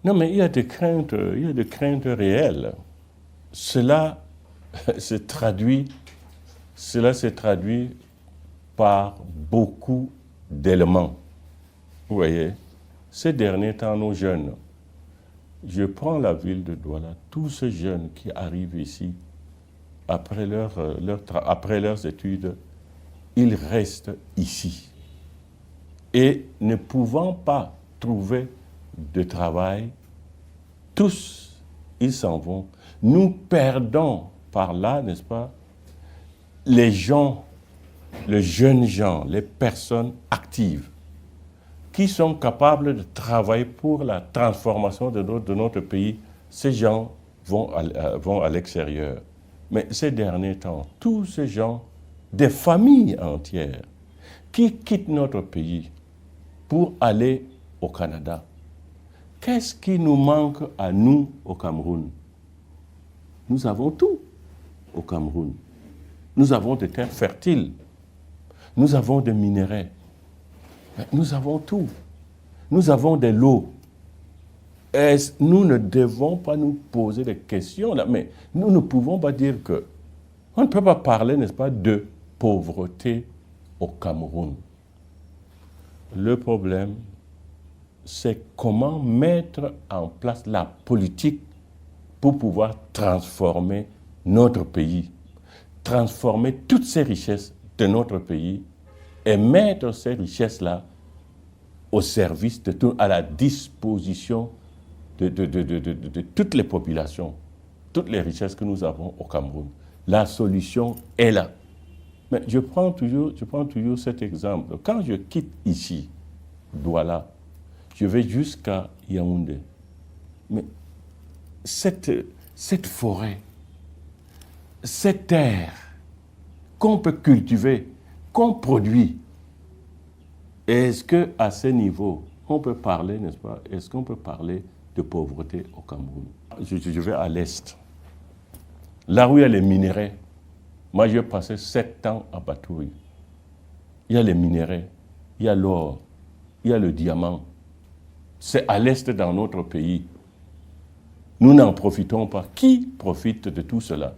Non, mais il y a des craintes réelles. Cela se traduit, cela se traduit par beaucoup d'éléments. Vous voyez, ces derniers temps, nos jeunes, je prends la ville de Douala, tous ces jeunes qui arrivent ici, après leurs études, ils restent ici. Et ne pouvant pas trouver de travail, tous, ils s'en vont. Nous perdons par là, n'est-ce pas, les gens, les jeunes gens, les personnes actives, qui sont capables de travailler pour la transformation de notre pays. Ces gens vont à l'extérieur. Mais ces derniers temps, tous ces gens, des familles entières, qui quittent notre pays pour aller au Canada. Qu'est-ce qui nous manque à nous au Cameroun? Nous avons tout au Cameroun. Nous avons des terres fertiles. Nous avons des minéraux. Nous avons tout. Nous avons de l'eau. Nous ne devons pas nous poser des questions là, mais nous ne pouvons pas dire que on ne peut pas parler, n'est-ce pas, de pauvreté au Cameroun. Le problème, c'est comment mettre en place la politique pour pouvoir transformer notre pays, transformer toutes ces richesses de notre pays et mettre ces richesses-là au service de tout, à la disposition de toutes les populations, toutes les richesses que nous avons au Cameroun. La solution est là. Mais je prends toujours cet exemple. Quand je quitte ici, Douala, je vais jusqu'à Yaoundé. Mais cette forêt, cette terre qu'on peut cultiver, qu'on produit, est-ce qu'à ce niveau, on peut parler, n'est-ce pas, est-ce qu'on peut parler de pauvreté au Cameroun? Je vais à l'est, là où il y a les minéraux. Moi, j'ai passé 7 ans à Batouri. Il y a les minéraux, il y a l'or, il y a le diamant. C'est à l'est dans notre pays. Nous n'en profitons pas. Qui profite de tout cela?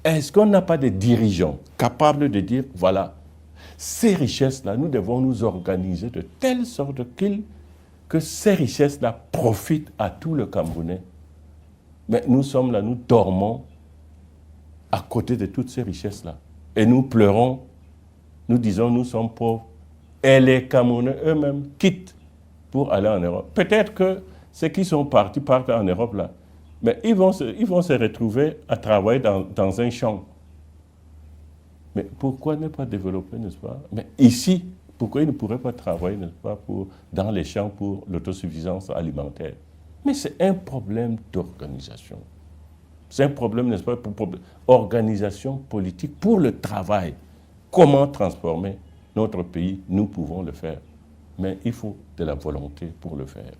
Est-ce qu'on n'a pas de dirigeants capables de dire, voilà, ces richesses-là, nous devons nous organiser de telle sorte que ces richesses-là profitent à tout le Camerounais. Mais nous sommes là, nous dormons à côté de toutes ces richesses-là. Et nous pleurons, nous disons, nous sommes pauvres. Et les Camerounais eux-mêmes quittent pour aller en Europe. Peut-être que ceux qui sont partis partent en Europe là. Mais ils vont se retrouver à travailler dans un champ. Mais pourquoi ne pas développer, n'est-ce pas? Mais ici, pourquoi ils ne pourraient pas travailler, n'est-ce pas, dans les champs pour l'autosuffisance alimentaire? Mais c'est un problème d'organisation. C'est un problème, n'est-ce pas, pour organisation politique pour le travail. Comment transformer notre pays? Nous pouvons le faire. Mais il faut de la volonté pour le faire.